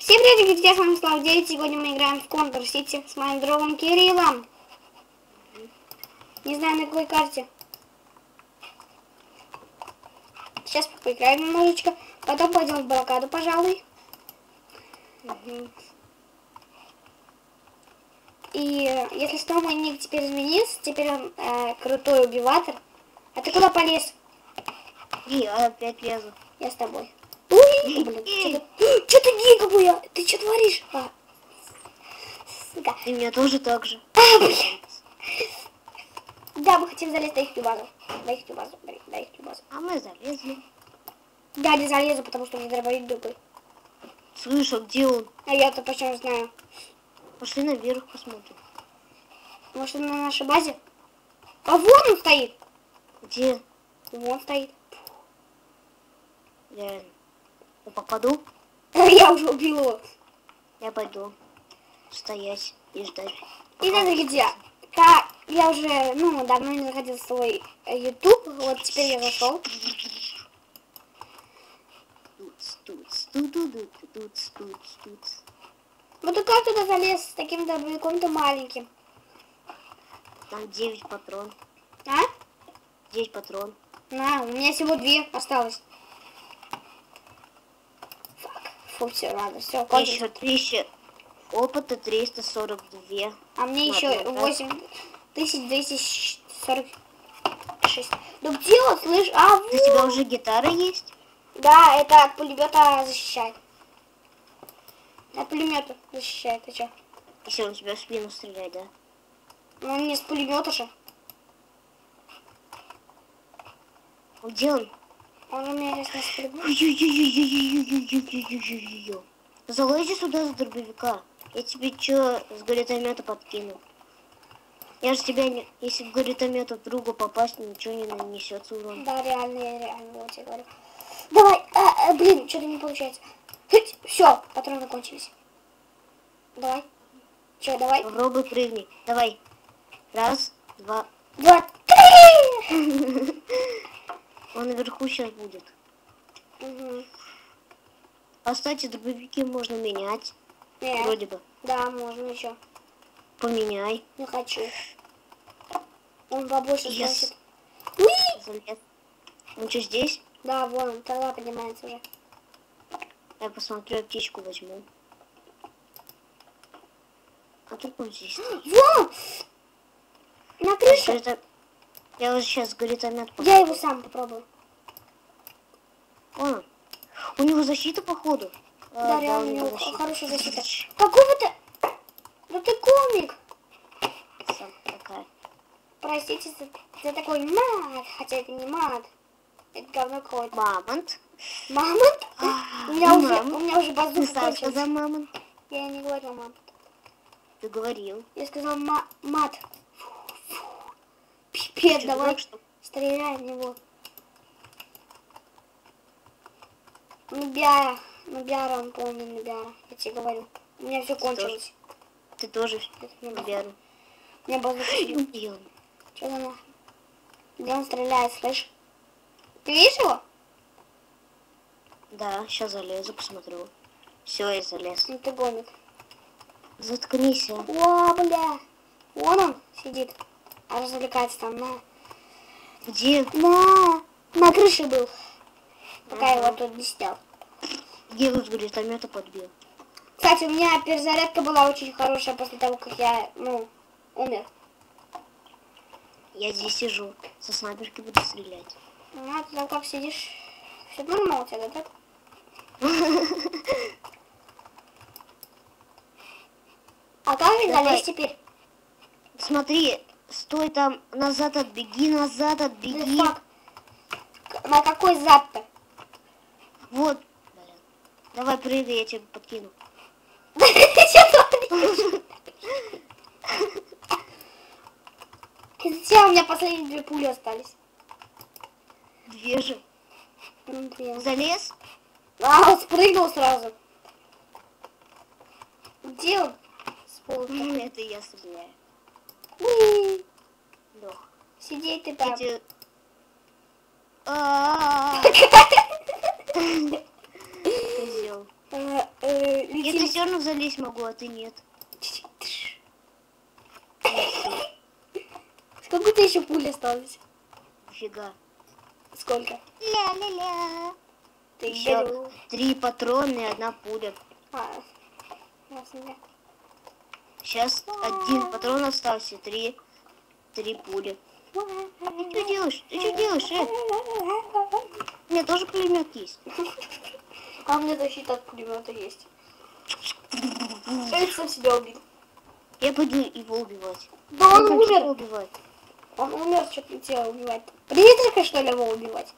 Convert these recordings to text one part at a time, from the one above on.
Всем привет, друзья, с вами Слава 9. Сегодня мы играем в Conquer City с моим другом Кириллом. Не знаю, на какой карте. Сейчас поиграем немножечко, потом пойдем в блокаду, пожалуй. И если что, мой ник теперь изменился, теперь он крутой убиватор. А ты куда полез? Я опять лезу. Я с тобой. Ой, блин, что-то гиговое. Ты что творишь? Сука. И меня тоже так же. Блин. Да, мы хотим залезть на их базу. На их базу. А мы залезли. Я не залезу, потому что мне дробовик другой. Слышь, а где он? А я-то почему знаю? Пошли наверх посмотрим. Может, он на нашей базе? А вон он стоит. Где? Вон стоит. Реально. Я попаду? Я уже убил его. Я пойду стоять и ждать. Итак, друзья, как я уже, давно не заходил в свой YouTube, вот теперь я зашел. Вот ты как туда залез с таким дробовиком-то маленьким? Там 9 патрон. А? 9 патрон. На, у меня всего 2 осталось. Фу, все, ладно, все, Еще 1000 опыта, 342. А мне еще 8246. Ну где он, слышь? А, вот. У тебя уже гитара есть? Да, это от пулемета защищает. От пулемета защищает, ты че? Если он тебя в спину стреляет, да? Ну, он не с пулемета же. Где он? Он у меня сейчас не с пулемета. Залази сюда с дробовика. Я тебе что, с горитомета подкину? Я же тебя, если в горитомет в друга попасть, ничего не нанесется урон. Да, реально, я реально вот тебе говорю. Давай, блин, что-то не получается. Все, патроны закончились. Давай. Че, давай. Попробуй прыгни. Давай. Раз, два. 2, 3! Он наверху сейчас будет. Угу. А, кстати, дробовики можно менять. Нет. Вроде бы. Да, можно еще. Поменяй. Не хочу. Он побольше Yes. сносит. Залез. Он что, здесь? Да, вон он, трава поднимается уже. Я посмотрю, я птичку возьму. А тут он здесь стоит. Вон! На крыше. Я вот сейчас горитомет Я его сам попробую. Он. У него защита, походу. Да, реально, у него защита. хорошая защита. Какого-то... Ну ты комик. Сам такая. Простите за такой мат. Хотя это не мат. Это говно какое-то. Мамонт. Мамонт? У меня уже Ты базука сам кончилась. сказал мамонт. Я не говорила мамонт. Ты говорил. Я сказал мат. Пипец, Что, давай дурак, что ли? стреляй в него. Нубяра, он полный нубяра. Я тебе говорю. У меня все кончилось. Ты тоже не веру. У меня базука. Что за нахуй? Где он стреляет, слышь? Ты видишь его? Да, сейчас залезу, посмотрю. Все, я залез. Ну ты гомик. Заткнись. О, бля. Вон он сидит. А развлекается там на... Где? На крыше был. Пока я его тут не снял. Где его с горитомета подбил? Кстати, у меня перезарядка была очень хорошая после того, как я, умер. Я здесь сижу. Со снайперки буду стрелять. А ты там как сидишь? Все нормально у тебя, да, так? А как же залезть теперь? Смотри, стой там, назад отбеги, Ну, как? На какой зад-то? Вот. Блин. Давай прыгай, я тебя подкину. Хотя у меня последние 2 пули остались. 2 же. 2. Залез? А, он спрыгнул сразу. Где он? Это я стреляю. Уи. Лех. Сидеть ты там. Козел. Я Летим. все равно залезть могу, а ты нет. Сколько у тебя еще пуль осталось? Фига. Сколько? Ля-ля-ля. Ты Еще беру. 3 патрона и 1 пуля. Ясно. Сейчас 1 патрон остался, 3 пули. Ты что делаешь? Ты что делаешь, У меня тоже пулемет есть. А у меня защита от пулемета есть. Я сам себя убил. Я пойду его убивать. Да он Его умер. убивать. Он умер, что-то тебя убивать. Призрака, что ли, его убивать?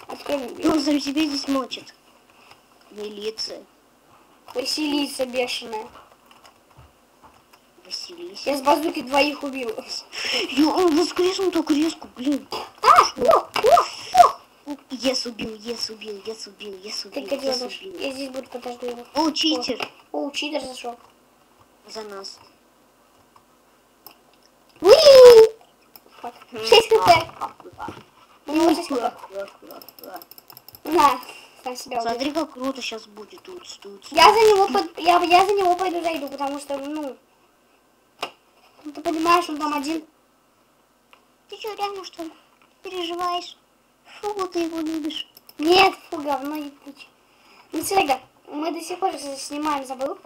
Открой мне. Он сам себе здесь мочит. Милиция. Василиса бешеная. Василиса. Я с базуки 2 убил. Он воскреснул так резко, блин. О! Ес убил. Ты гаденыш. Я здесь буду, подожду его. О, читер. О, читер зашел. За нас. Уи! 6 хп. У него 6 хп. На, сам себя убил. Смотри, как круто сейчас будет тут. Я за него пойду зайду, потому что, ты понимаешь, он там один. Ты что, реально что ли? Переживаешь? Фу, ты его любишь. Нет, фу, говно ебучее. Ну, Серега, мы до сих пор снимаем, забыл?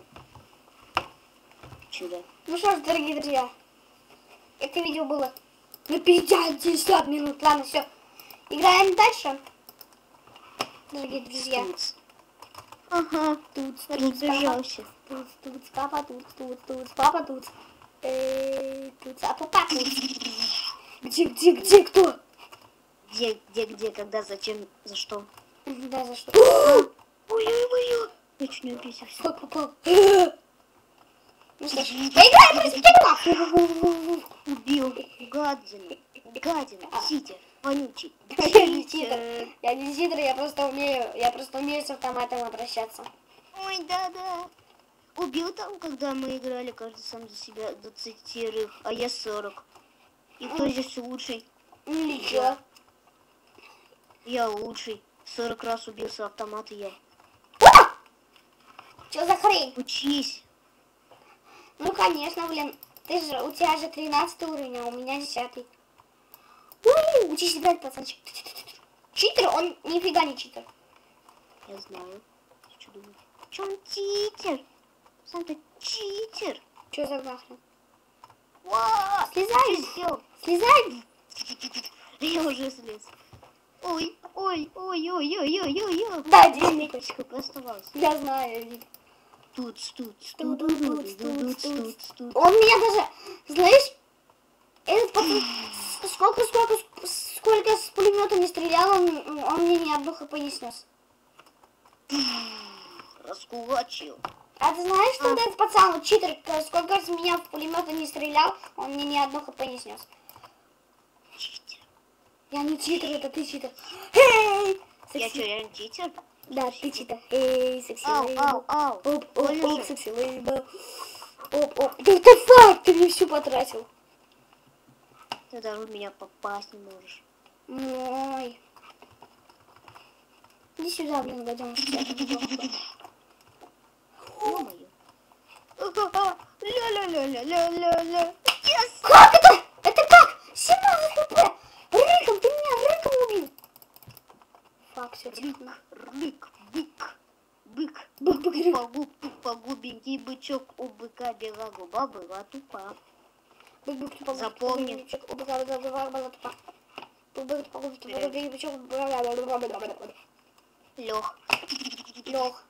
Чудо. Ну что ж, дорогие друзья, это видео было на 50 минут. Ладно, все. Играем дальше. Дорогие друзья. Ага, Тут, разбежался. папа, папа, тут. А папа тут. Где, кто? Где, когда, зачем, за что? Да, за что? Ой-ой-ой. Я чуть не обиделся. Как попал? Ну что ж, поиграем против тебя! Убил. Гадина, читер, вонючий. Я не читер. Я просто умею с автоматом обращаться. Ой, да. Убил там, когда мы играли, каждый сам за себя 20, а я 40. И кто здесь лучший? Ничего. Я лучший. 40 раз убился автомат и я. Что за хрень? Учись. Ну конечно, блин. У тебя же 13 уровень, а у меня 10. Учись играть, пацанчик. Читер, он нифига не читер. Я знаю. Что думаешь? Че он читер? Сам-то читер. Что за нахрен? Что Слезай! сделал? Слезай! Я уже слез. Ой. Да, 9 Хоть хп оставалось. Я знаю. Тут. Он меня даже, знаешь, этот пацан, сколько с пулемета не стрелял, он мне ни одну хп не снес. Раскулачил. А ты знаешь, что вот этот пацан, вот читер, сколько с меня в пулемета не стрелял, он мне ни одну хп не снес. Читер. Я не читер, это ты читер. Эй! Я что, реально читер? Да, ты читер. Эй, секси лейбл. Ау. Оп, секси лейбл. Оп. Да ты фак, ты мне всю потратил. Ты даже в меня попасть не можешь. Мой. Иди сюда, блин, гаденыш. Ё-моё. Ля-ля-ля-ля-ля-ля-ля. Как это? Это как? 17 хп. Рыком, ты меня рыком убил. Фак, все, тихо. Бык. Тупогубенький бычок, у быка бела губа была тупа. Запомни. Лех.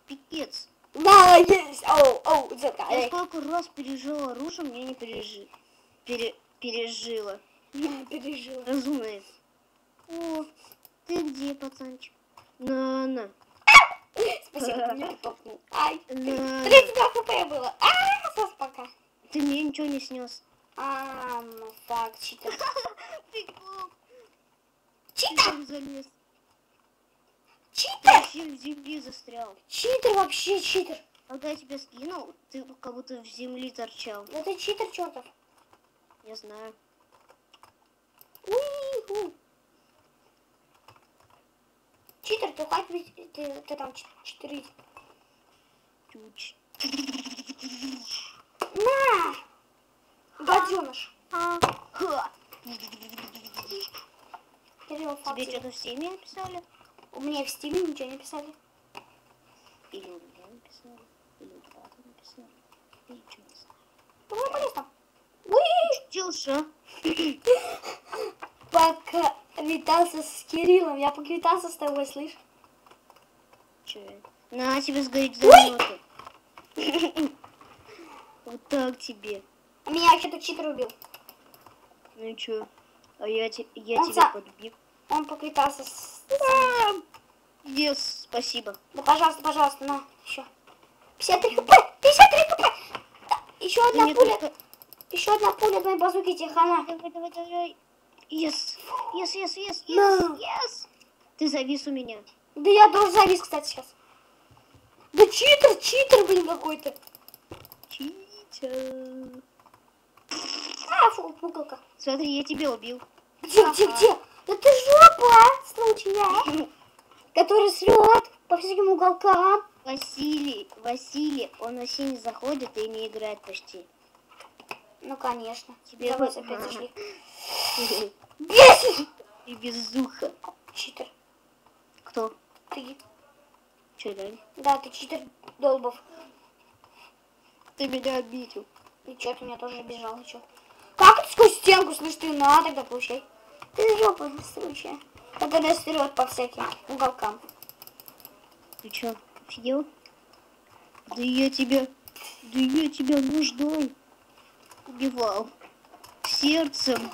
Пипец. Да, есть. Оу, детка. Я сколько раз пережила оружие, мне не пережила. Пережил. Разумеет. О, ты где, пацанчик? На. Спасибо, ты меня топнул. Ай, На. 32 хп было. Сос пока. Ты мне ничего не снес. Фак, читер. Прикол. Читер! Там залез. Читер! Вообще в земле застрял. Читер вообще, читер. Когда я тебя скинул, ты как будто в земле торчал. Это читер чертов. Я знаю. Уи-ху. Читер, ты хоть ты там читерить. Чуч. На! Гаденыш. Ха. Перевел Тебе факт. что-то в стиме написали? У меня в стиме ничего не писали. Или мне написали? Или брата написали? Я ничего не знаю. Ну, полез там. Уи! Чуша. Пока витался с Кириллом, я поквитался с тобой, слышь? Че? На тебе сгореть за минуту. Вот так тебе. Меня вообще-то читер убил. Ну и чё? А я Он тебя сам- подбил. Он поквитался с... Yes, спасибо. Да, пожалуйста, пожалуйста, на, еще. 53 хп! 53 хп! Да, еще одна Мне пуля. только- Еще одна пуля от моей базуки, тебе хана. Давай. Yes. Yes. No. Yes. Ты завис у меня. Да я тоже завис, кстати, сейчас. Да читер, блин, какой-то. Читер. А, фу, пукалка. Смотри, я тебя убил. Где? Да ты жопа, случайно. Который срет по всяким уголкам. Василий, он вообще не заходит и не играет почти. Ну, конечно. Тебе Давай бы- опять зашли. Ты Бесит! безуха. Читер. Кто? Ты. Че, реально? Да, ты читер, долбов. Ты меня обидел. И чё, ты меня тоже обижал, и чё? Как это сквозь стенку, слышь, ты на, тогда получай. Ты жопа случая. Который срет по всяким уголкам. Ты чё, офигел? Да я тебя нуждой убивал. Сердцем.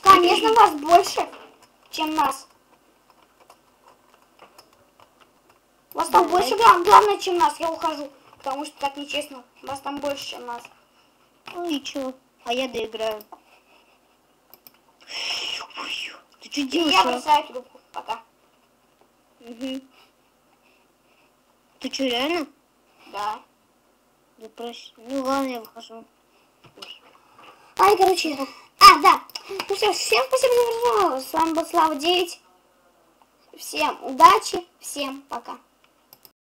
Конечно, вас больше, чем нас. Вас там Да. больше, главное, чем нас. Я ухожу. Потому что так нечестно. Вас там больше, чем нас. Ну и чё? А я доиграю. Ты что И делаешь? я а? бросаю трубку. Пока. Угу. Ты что, реально? Да. Да проще. Ну ладно, я выхожу. Ай, короче. А, да. Ну что, всем спасибо за внимание. С вами был Слава 9. Всем удачи. Всем пока.